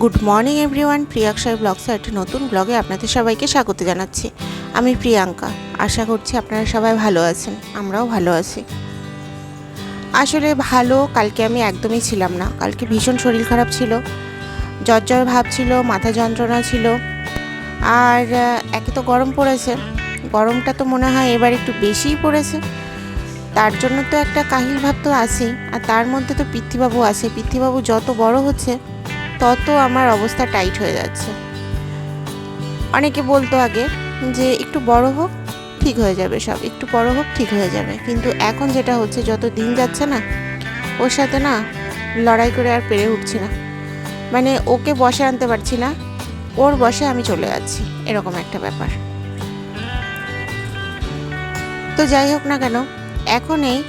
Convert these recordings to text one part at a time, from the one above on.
Good morning everyone, Priyanka ব্লগসের একটা নতুন ব্লগে আপনাদের সবাইকে স্বাগত জানাচ্ছি। আমি প্রিয়াঙ্কা। আশা করছি আপনারা সবাই ভালো আছেন, আমরাও ভালো আছি। আসলে ভালো কালকে আমি একদমই ছিলাম না। কালকে ভীষণ শরীর খারাপ ছিল, জ্বর ভাব ছিল, মাথা যন্ত্রণা ছিল। আর একে তো গরম পড়েছে, গরমটা তো মনে হয় এবার একটু বেশিই পড়েছে। তার জন্য তো একটা কাহিল ভাব তো আছেই। আর তার মধ্যে তো পিতৃবাবু আছে। পিতৃবাবু যত বড় হচ্ছে তত আমার অবস্থা টাইট হয়ে যাচ্ছে। অনেকে বলতো আগে যে একটু বড় হোক ঠিক হয়ে যাবে, সব একটু বড় হোক ঠিক হয়ে যাবে, কিন্তু এখন যেটা হচ্ছে যত দিন যাচ্ছে না ওর সাথে না লড়াই করে আর পেরে উঠছি না। মানে ওকে বসে আনতে পারছি না, ওর বসে আমি চলে যাচ্ছি, এরকম একটা ব্যাপার। তো যাই হোক না কেন, এখন এই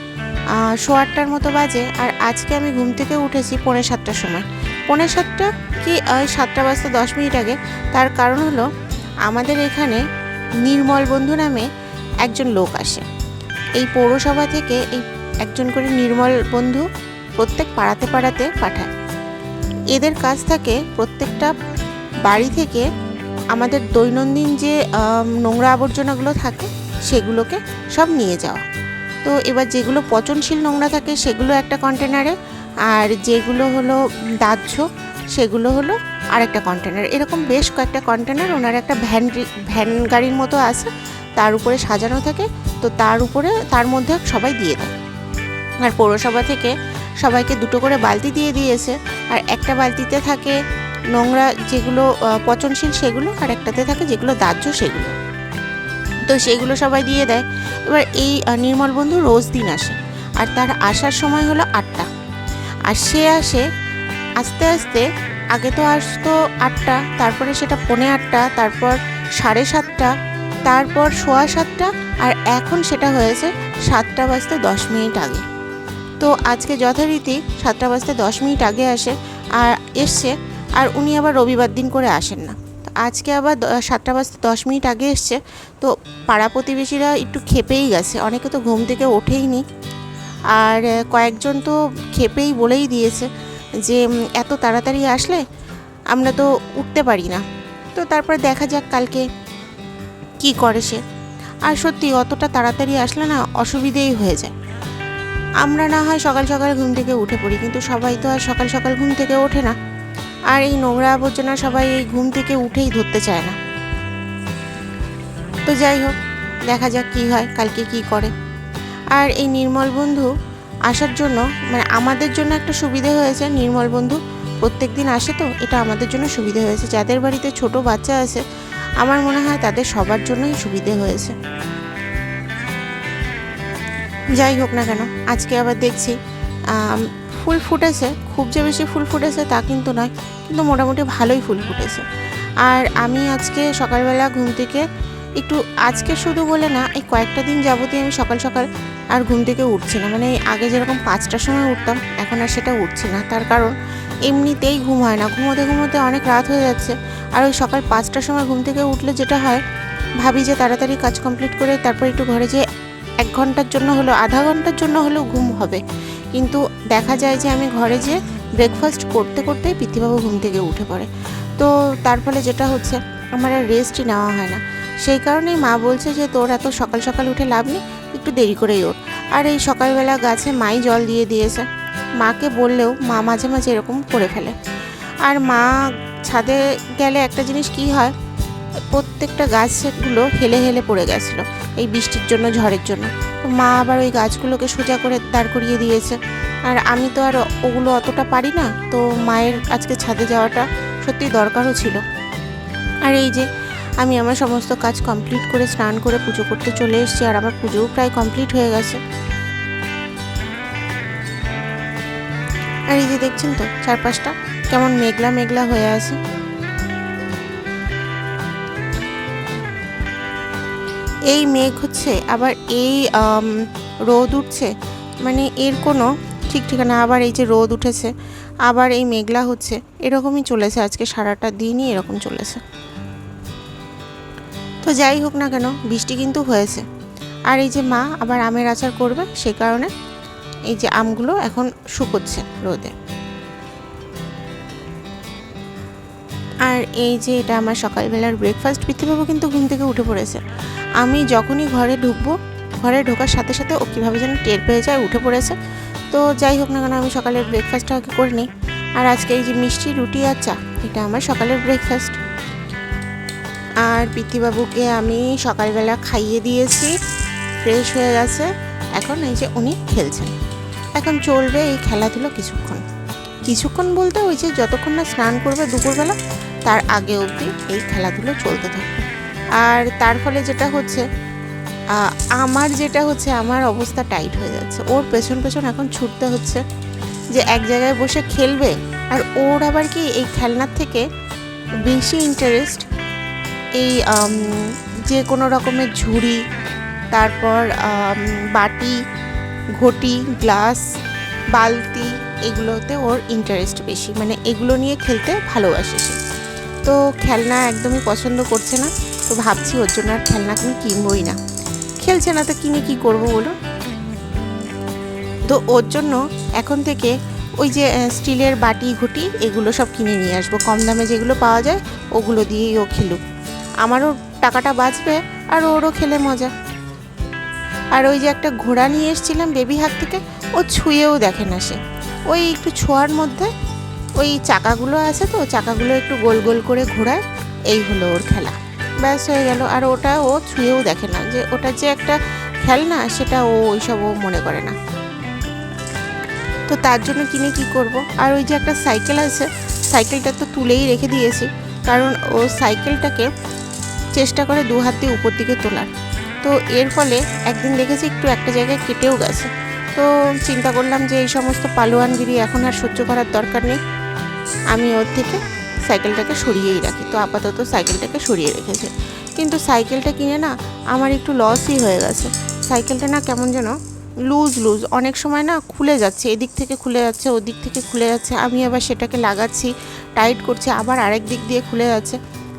8:15 মতো বাজে। আর আজকে আমি ঘুম থেকে উঠেছি 6:45 সময়। 6:45 কি 7টা বাজতে 10 মিনিট আগে। তার কারণ হলো আমাদের এখানে নির্মল বন্ধু নামে একজন লোক আসে। এই পৌরসভা থেকে এই একজন করে নির্মল বন্ধু প্রত্যেক পাড়াতে পাঠায়। এদের কাছ থেকে প্রত্যেকটা বাড়ি থেকে আমাদের দৈনন্দিন যে নোংরা আবর্জনাগুলো থাকে সেগুলোকে সব নিয়ে যাওয়া। তো এবার যেগুলো পচনশীল নোংরা থাকে সেগুলো একটা কন্টেনারে, আর যেগুলো হলো দাহ্য সেগুলো হলো আরেকটা কন্টেনার। এরকম বেশ কয়েকটা কন্টেনার ওনার একটা ভ্যান গাড়ির মতো আছে, তার উপরে সাজানো থাকে। তো তার মধ্যে সবাই দিয়ে দেয়। আর পৌরসভা থেকে সবাইকে 2টো করে বালতি দিয়ে দিয়েছে। আর একটা বালতিতে থাকে নোংরা যেগুলো পচনশীল সেগুলো, আর একটাতে থাকে যেগুলো দাহ্য সেগুলো। তো সেইগুলো সবাই দিয়ে দেয়। এবার এই নির্মল বন্ধু রোজ দিন আসে, আর তার আসার সময় হলো 8টা। আর সে আসে আস্তে আস্তে। আগে তো আসতো 8টা, তারপরে সেটা 8:45, তারপর 7:30, তারপর 7:15, আর এখন সেটা হয়েছে 7টা বাজতে 10 মিনিট আগে। তো আজকে যথারীতি 7টা বাজতে 10 মিনিট আগে এসছে। আর উনি আবার রবিবার দিন করে আসেন না। আজকে আবার 7টা বাজতে 10 মিনিট আগে এসছে। তো পাড়া প্রতিবেশীরা একটু ক্ষেপেই গেছে, অনেকে তো ঘুম থেকে ওঠেইনি। আর কয়েকজন তো ক্ষেপেই বলেই দিয়েছে যে এত তাড়াতাড়ি আসলে আমরা তো উঠতে পারি না। তো তারপরে দেখা যাক কালকে কি করে সে। আর সত্যি অতটা তাড়াতাড়ি আসলে না অসুবিধেই হয়ে যায়। আমরা না হয় সকাল সকাল ঘুম থেকে উঠে পড়ি, কিন্তু সবাই তো আর সকাল সকাল ঘুম থেকে ওঠে না। আর এই নোংরা আবর্জনা সবাই এই ঘুম থেকে উঠেই ধরতে চায় না। তো যাই হোক, দেখা যাক কি হয়, কালকে কি করে। আর এই নির্মল বন্ধু আসার জন্য মানে আমাদের জন্য একটা সুবিধে হয়েছে। নির্মল বন্ধু প্রত্যেক দিন আসে, তো এটা আমাদের জন্য সুবিধে হয়েছে। যাদের বাড়িতে ছোট বাচ্চা আছে আমার মনে হয় তাদের সবার জন্যই সুবিধে হয়েছে। যাই হোক না কেন, আজকে আবার দেখছি ফুল ফুটেছে। খুব যে বেশি ফুল ফুটেছে তা কিন্তু নয়, কিন্তু মোটামুটি ভালোই ফুল ফুটেছে। আর আমি আজকে সকালবেলা ঘুম থেকে একটু, আজকে শুধু বলে না, এই কয়েকটা দিন যাবতীয় আমি সকাল সকাল আর ঘুম থেকে উঠছি না। মানে আগে যেরকম 5টার সময় উঠতাম এখন আর সেটা উঠছি না। তার কারণ এমনিতেই ঘুম হয় না, ঘুমোতে অনেক রাত হয়ে যাচ্ছে। আর ওই সকাল 5টার সময় ঘুম থেকে উঠলে যেটা হয়, ভাবি যে তাড়াতাড়ি কাজ কমপ্লিট করে তারপর একটু ঘরে যে 1 ঘন্টার জন্য হলো, আধা ঘন্টার জন্য হলেও ঘুম হবে। কিন্তু দেখা যায় যে আমি ঘরে যে ব্রেকফাস্ট করতে করতেই পিতৃবাবু ঘুম থেকে উঠে পড়ে। তো তার ফলে যেটা হচ্ছে আমার আর রেস্টই নেওয়া হয় না। সেই কারণেই মা বলছে যে তোর এত সকাল সকাল উঠে লাভ নেই, একটু দেরি করেই ওঠ। আর এই সকালবেলা গাছে মাই জল দিয়ে দিয়েছে। মাকে বললেও মা মাঝে মাঝে এরকম করে ফেলে। আর মা ছাদে গেলে একটা জিনিস কি হয়, প্রত্যেকটা গাছগুলো হেলে হেলে পড়ে গেছিলো এই বৃষ্টির জন্য, ঝড়ের জন্য। তো মা আবার ওই গাছগুলোকে সোজা করে দাঁড় করিয়ে দিয়েছে। আর আমি তো আর ওগুলো অতটা পারি না, তো মায়ের আজকে ছাদে যাওয়াটা সত্যি দরকারও ছিল। আর এই যে আমি আমার সমস্ত কাজ কমপ্লিট করে স্নান করে পুজো করতে চলে এসেছি। আর আমার পুজোও প্রায় কমপ্লিট হয়ে গেছে। আর এই যে দেখছেন তো চারপাশটা কেমন মেঘলা মেঘলা হয়ে আছে। এই মেঘ হচ্ছে আবার এই রোদ উঠছে, মানে এর কোনো ঠিক ঠিকানা। আবার এই যে রোদ উঠেছে, আবার এই মেঘলা হচ্ছে, এরকমই চলেছে আজকে সারাটা দিনই এরকম চলেছে। তো যাই হোক না কেন, বৃষ্টি কিন্তু হয়েছে। আর এই যে মা আবার আমের আচার করবে, সে কারণে এই যে আমগুলো এখন শুকোচ্ছে রোদে। আর এই যে এটা আমার সকালবেলার ব্রেকফাস্ট। পৃথ্বীবাবু কিন্তু ঘুম থেকে উঠে পড়েছে। আমি যখনই ঘরে ঢুকবো, ঘরে ঢোকার সাথে সাথে ও কীভাবে যেন টের পেয়ে যায়, উঠে পড়েছে। তো যাই হোক না কেন, আমি সকালের ব্রেকফাস্টটা আগে করে নিই। আর আজকে এই যে মিষ্টি, রুটি আর চা, এটা আমার সকালের ব্রেকফাস্ট। আর পৃথ্বীবাবুকে আমি সকালবেলা খাইয়ে দিয়েছি, ফ্রেশ হয়ে গেছে। এখন এই যে উনি খেলছেন। এখন চলবে এই খেলাধুলো কিছুক্ষণ বলতে ওই যে যতক্ষণ না স্নান করবে দুপুরবেলা, তার আগে অবধি এই খেলাধুলো চলতে থাকবে। আর তার ফলে যেটা হচ্ছে, আমার অবস্থা টাইট হয়ে যাচ্ছে। ওর পেছন এখন ছুটতে হচ্ছে যে এক জায়গায় বসে খেলবে। আর ওর আবার কি এই খেলনার থেকে বেশি ইন্টারেস্ট এই যে কোনো রকমের ঝুড়ি, তারপর বাটি, ঘটি, গ্লাস, বালতি, এগুলোতে ওর ইন্টারেস্ট বেশি। মানে এগুলো নিয়ে খেলতে ভালোবাসে সে। তো খেলনা একদমই পছন্দ করছে না। তো ভাবছি ওর জন্য আর খেলনা আমি কিনবই না। খেলছে না তো কিনে কি করব বলো। তো ওর জন্য এখন থেকে ওই যে স্টিলের বাটি, ঘটি, এগুলো সব কিনে নিয়ে আসবো। কম দামে যেগুলো পাওয়া যায় ওগুলো দিয়েই ও খেলুক। আমারও টাকাটা বাঁচবে আর ওরও খেলে মজা। আর ওই যে একটা ঘোড়া নিয়ে এসেছিলাম বেবি হাট থেকে, ও ছুঁয়েও দেখে না সে। ওই একটু ছোঁয়ার মধ্যে ওই চাকাগুলো আছে, তো চাকাগুলো একটু গোল গোল করে ঘোরায়, এই হলো ওর খেলা। ব্যাস হয়ে গেল। আর ওটা ও ছুঁয়েও দেখে না যে ওটা যে একটা খেলনা, সেটা ও ওইসবও মনে করে না। তো তার জন্য কিনে কি করব। আর ওই যে একটা সাইকেল আছে, সাইকেলটা তো তুলেই রেখে দিয়েছি, কারণ ও সাইকেলটাকে চেষ্টা করে দু হাত দিয়ে উপর দিকে তোলার। তো এর ফলে একদিন দেখেছি একটু একটা জায়গায় কেটেও গেছে। তো চিন্তা করলাম যে এই সমস্ত পালোয়ানগিরি এখন আর সহ্য করার দরকার নেই, আমি ওর থেকে সাইকেলটাকে সরিয়েই রাখি। তো আপাতত সাইকেলটাকে সরিয়ে রেখেছে। কিন্তু সাইকেলটা কিনে না আমার একটু লসই হয়ে গেছে। সাইকেলটা না কেমন যেন লুজ, অনেক সময় না খুলে যাচ্ছে, এদিক থেকে খুলে যাচ্ছে, ওদিক থেকে খুলে যাচ্ছে। আমি আবার সেটাকে লাগাচ্ছি, টাইট করছি, আবার আরেক দিক দিয়ে খুলে যাচ্ছে।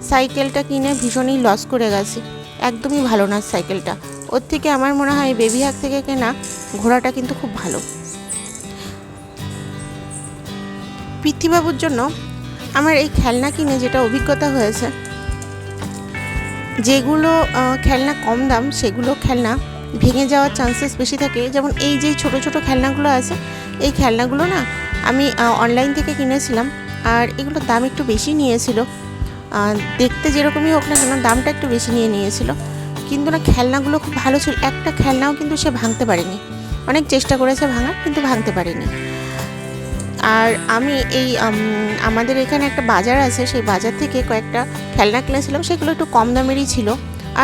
সাইকেলটা কিনে ভীষণই লস করে গেছি। একদমই ভালো না সাইকেলটা। ওর থেকে আমার মনে হয় বেবি হাট থেকে কেনা ঘোড়াটা কিন্তু খুব ভালো। পৃথ্বীবাবুর জন্য আমার এই খেলনা কিনে যেটা অভিজ্ঞতা হয়েছে, যেগুলো খেলনা কম দাম সেগুলো খেলনা ভেঙে যাওয়ার চান্সেস বেশি থাকে। যেমন এই যে ছোট খেলনাগুলো আছে, এই খেলনাগুলো না আমি অনলাইন থেকে কিনেছিলাম। আর এগুলোর দাম একটু বেশি নিয়েছিল, দেখতে যেরকমই হোক না কেন দামটা একটু বেশি নিয়েছিল। কিন্তু না খেলনাগুলো খুব ভালো ছিল। একটা খেলনাও কিন্তু সে ভাঙতে পারেনি। অনেক চেষ্টা করেছে ভাঙার, কিন্তু ভাঙতে পারেনি। আর আমি এই আমাদের এখানে একটা বাজার আছে, সেই বাজার থেকে কয়েকটা খেলনা কিনেছিলাম। সেগুলো একটু কম দামেরই ছিল।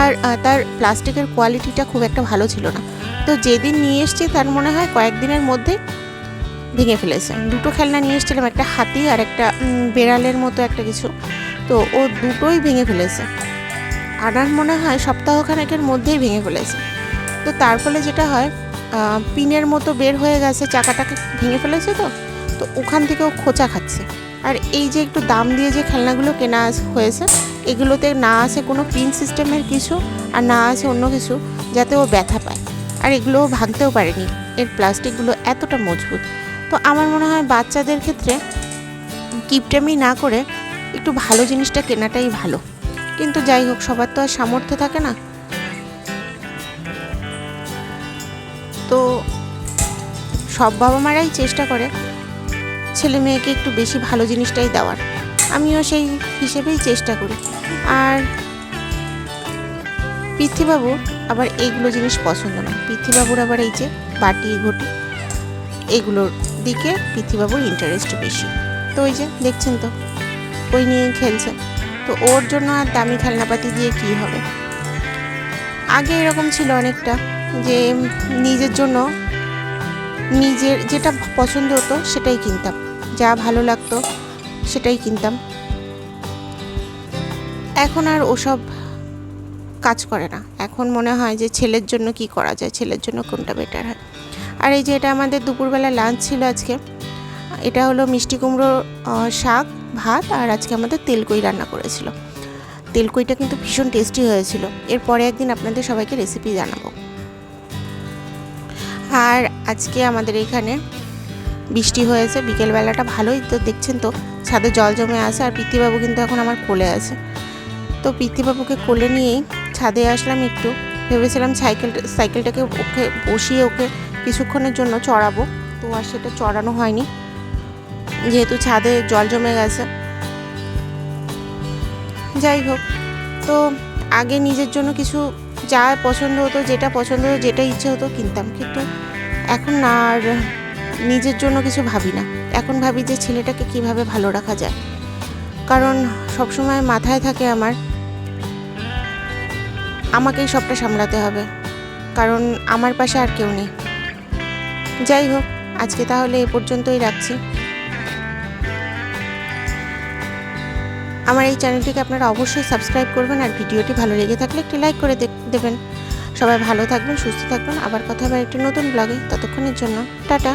আর তার প্লাস্টিকের কোয়ালিটিটা খুব একটা ভালো ছিল না। তো যেদিন নিয়ে এসেছি তার মনে হয় কয়েকদিনের মধ্যে ভেঙে ফেলেছে। দুটো খেলনা নিয়ে এসেছিলাম, একটা হাতি আর একটা বেড়ালের মতো একটা কিছু। তো ও দুটোই ভেঙে ফেলেছে। আনার মনে হয় সপ্তাহখানেকের মধ্যেই ভেঙে ফেলেছে। তো তার ফলে যেটা হয়, পিনের মতো বের হয়ে গেছে, চাকাটাকে ভেঙে ফেলেছে। তো ওখান থেকেও খোঁচা খাচ্ছে। আর এই যে একটু দাম দিয়ে যে খেলনাগুলো কেনা হয়েছে, এগুলোতে না আছে কোনো পিন সিস্টেমের কিছু, আর না আছে অন্য কিছু যাতে ও ব্যথা পায়। আর এগুলো ভাঙতেও পারেনি, এর প্লাস্টিকগুলো এতটা মজবুত। তো আমার মনে হয় বাচ্চাদের ক্ষেত্রে কিপটেমি না করে একটু ভালো জিনিসটা কেনাটাই ভালো। কিন্তু যাই হোক, সবার তো আর সামর্থ্য থাকে না। তো সব বাবা মারাই চেষ্টা করে ছেলে মেয়েকে একটু বেশি ভালো জিনিসটাই দেওয়ার। আমিও সেই হিসেবেই চেষ্টা করি। আর পৃথ্বীবাবুর আবার এইগুলো জিনিস পছন্দ না। পৃথ্বীবাবুর আবার এই যে বাটি, ঘটি, এগুলোর দিকে পৃথ্বীবাবুর ইন্টারেস্ট বেশি। তো ওই যে দেখছেন তো, ওই নিয়ে খেলছে। তো ওর জন্য আর দামি খেলনাপাতি দিয়ে কী হবে। আগে এরকম ছিল অনেকটা, যে নিজের জন্য নিজের যেটা পছন্দ হতো সেটাই কিনতাম, যা ভালো লাগতো সেটাই কিনতাম। এখন আর ওসব কাজ করে না। এখন মনে হয় যে ছেলের জন্য কি করা যায়, ছেলের জন্য কোনটা বেটার হয়। আর এই যে এটা আমাদের দুপুরবেলা লাঞ্চ ছিল আজকে। এটা হলো মিষ্টি কুমড়ো, শাক, ভাত, আর আজকে আমাদের তেলকই রান্না করেছিল। তেলকইটা কিন্তু ভীষণ টেস্টি হয়েছিল। এরপরে একদিন আপনাদের সবাইকে রেসিপি জানাবো। আর আজকে আমাদের এখানে বৃষ্টি হয়েছে, বিকেলবেলাটা ভালোই তো দেখছেন তো ছাদে জল জমে আছে। আর পিতৃবাবু কিন্তু এখন আমার কোলে আছে। তো পিতৃবাবুকে কোলে নিয়েই ছাদে আসলাম একটু। ভেবেছিলাম সাইকেলটাকে ওকে বসিয়ে ওকে কিছুক্ষণের জন্য চড়াবো, তো আর সেটা চড়ানো হয়নি যেহেতু ছাদে জল জমে গেছে। যাই হোক, তো আগে নিজের জন্য কিছু যা পছন্দ হতো, যেটা ইচ্ছে হতো কিনতাম, কিন্তু এখন না আর নিজের জন্য কিছু ভাবি না। এখন ভাবি যে ছেলেটাকে কিভাবে ভালো রাখা যায়, কারণ সবসময় মাথায় থাকে আমাকেই সবটা সামলাতে হবে, কারণ আমার পাশে আর কেউ নেই। যাই হোক, আজকে তাহলে এ পর্যন্তই রাখছি। আমার এই চ্যানেলটিকে আপনারা অবশ্যই সাবস্ক্রাইব করবেন, আর ভিডিওটি ভালো লেগে থাকলে একটি লাইক করে দেবেন। সবাই ভালো থাকবেন, সুস্থ থাকবেন। আবার কথা হবে একটি নতুন ব্লগে। ততক্ষণের জন্য টাটা।